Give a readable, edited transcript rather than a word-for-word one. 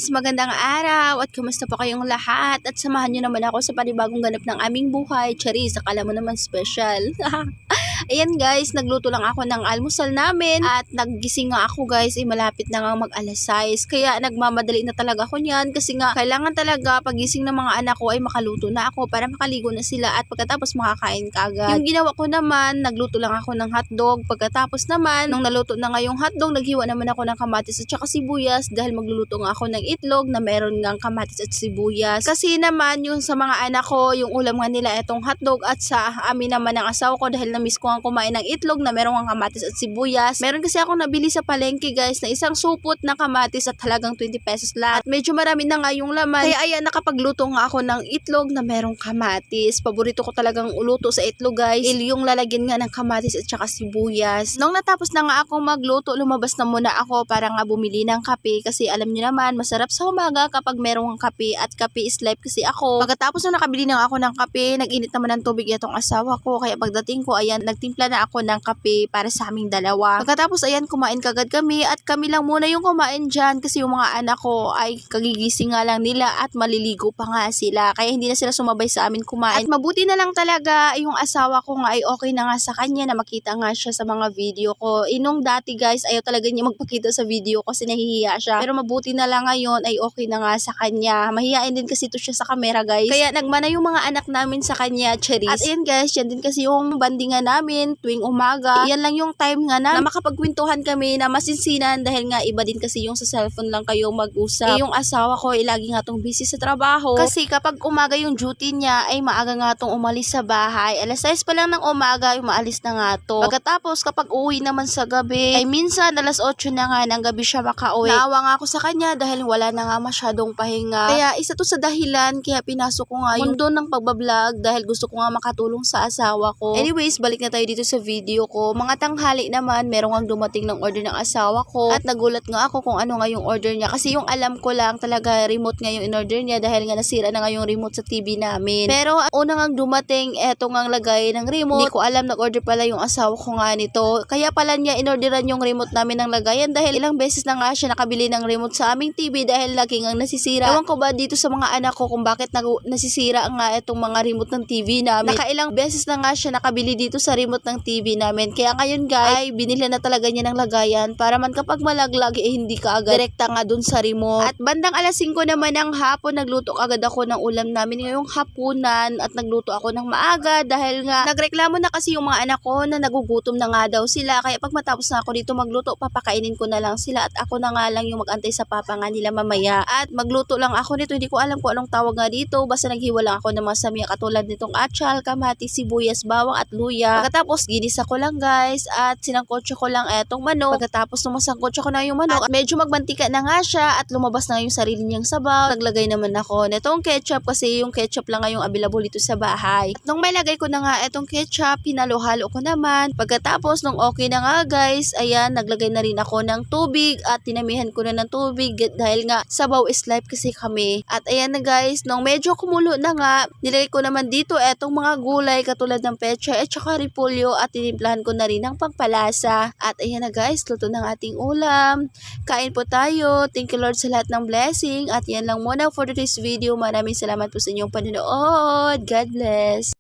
guys, magandang araw at kumusta po kayong lahat at samahan nyo naman ako sa panibagong ganap ng aming buhay. Charis, akala mo naman special. Ayan guys, nagluto lang ako ng almusal namin at naggising nga ako guys, malapit na nga mag alas 6. Kaya nagmamadali na talaga ako niyan kasi nga kailangan talaga pagising ng mga anak ko ay makaluto na ako para makaligo na sila at pagkatapos makakain kagad. Yung ginawa ko naman, nagluto lang ako ng hotdog. Pagkatapos naman, nung naluto na nga yung hotdog, naghiwa naman ako ng kamatis at saka sibuyas dahil magluluto nga ako ng itlog na meron ngang kamatis at sibuyas. Kasi naman yung sa mga anak ko, yung ulam nga nila itong hotdog at sa amin naman ng asawa ko dahil na-miss ko nga kumain ng itlog na meron ngang kamatis at sibuyas. Meron kasi ako nabili sa palengke guys na isang supot na kamatis at halagang 20 pesos lang. At medyo marami na nga yung laman. Kaya ayan, nakapagluto nga ako ng itlog na merong kamatis. Paborito ko talagang uluto sa itlog guys. Yung lalagyan nga ng kamatis at saka sibuyas. Nung natapos na nga akong magluto, lumabas na muna ako para nga bumili ng kape kasi alam niyo naman masarap sa umaga kapag merong kape at kape is life kasi ako. Pagkatapos na nakabili na ako ng kape, nag-init naman ng tubig itong asawa ko kaya pagdating ko ayan nagtimpla na ako ng kape para sa aming dalawa. Pagkatapos ayan kumain kagad kami at kami lang muna yung kumain dyan kasi yung mga anak ko ay kagigising nga lang nila at maliligo pa nga sila kaya hindi na sila sumabay sa amin kumain. At mabuti na lang talaga yung asawa ko nga ay okay na nga sa kanya na makita nga siya sa mga video ko. Nung dati guys ayaw talaga niya magpakita sa video kasi nahihiya siya. Pero mabuti na lang ngayon ay okay na nga sa kanya. Mahihain din kasi to siya sa camera guys. Kaya nagmana yung mga anak namin sa kanya, Charis. At ayan guys, yan din kasi yung bandingan namin tuwing umaga. Yan lang yung time nga na makapagkwentuhan kami na masinsinan dahil nga iba din kasi yung sa cellphone lang kayo mag-usap. Yung asawa ko ay lagi nga tong busy sa trabaho. Kasi kapag umaga yung duty niya ay maaga nga tong umalis sa bahay. Alas 6 pa lang ng umaga ay maalis na nga to. Pagkatapos kapag uwi naman sa gabi ay minsan alas 8 na nga ng gabi siya makauwi. Naawa nga ako sa kanya dahil wala na nga masyadong pahinga. Kaya isa to sa dahilan kaya pinasok ko nga yung mundo ng pagbablog dahil gusto ko nga makatulong sa asawa ko. Anyways, balik na tayo dito sa video ko. Mga tanghali naman, meron nga dumating ng order ng asawa ko at nagulat nga ako kung ano nga yung order niya kasi yung alam ko lang talaga remote nga yung in-order niya dahil nga nasira na nga yung remote sa TV namin. Pero una nga dumating, eto nga lagay ng remote. Hindi ko alam, nag-order pala yung asawa ko nga nito. Kaya pala niya inorderan yung remote namin ng lagayan dahil ilang beses na nga siya nakabili ng remote sa aming TV dahil lagi nga nasisira. Ewan ko ba dito sa mga anak ko kung bakit nasisira nga itong mga remote ng TV namin. Nakailang beses na nga siya nakabili dito sa remote ng TV namin. Kaya ngayon guys, ay binili na talaga niya ng lagayan para man kapag malaglag hindi ka agad direkta nga dun sa remote. At bandang alas 5 naman ng hapon, nagluto agad ako ng ulam namin ngayong hapunan at nagluto ako ng maaga dahil nga nagreklamo na kasi yung mga anak ko na nagugutom na nga daw sila. Kaya pag matapos na ako dito magluto, papakainin ko na lang sila at ako na nga lang yung magantay sa papa nga nila mamaya. At magluto lang ako nito, hindi ko alam kung anong tawag nga dito, basta naghiwa lang ako ng mga samya katulad nitong atsal, kamatis, sibuyas, bawang at luya. Pagkatapos ginisa ko lang guys at sinangkotso ko lang etong manok. Pagkatapos sumasangkotso ko na yung manok at medyo magmantika na nga siya at lumabas na yung sarili niyang sabaw. Naglagay naman ako netong ketchup kasi yung ketchup lang nga yung available dito sa bahay. At nung may lagay ko na nga etong ketchup, hinalo-halo ko naman. Pagkatapos nung okay na nga guys, ayan, naglagay na rin ako ng tubig at tinamihan ko na ng tubig dahil nga sabaw is life kasi kami. At ayan na guys, nung medyo kumulo na nga, nilagay ko naman dito etong mga gulay katulad ng pecha at saka repolyo at tinimplahan ko na rin ng pampalasa. At ayan na guys, luto ng ating ulam. Kain po tayo. Thank you Lord sa lahat ng blessing. At yan lang muna for today's video. Maraming salamat po sa inyong panonood. God bless.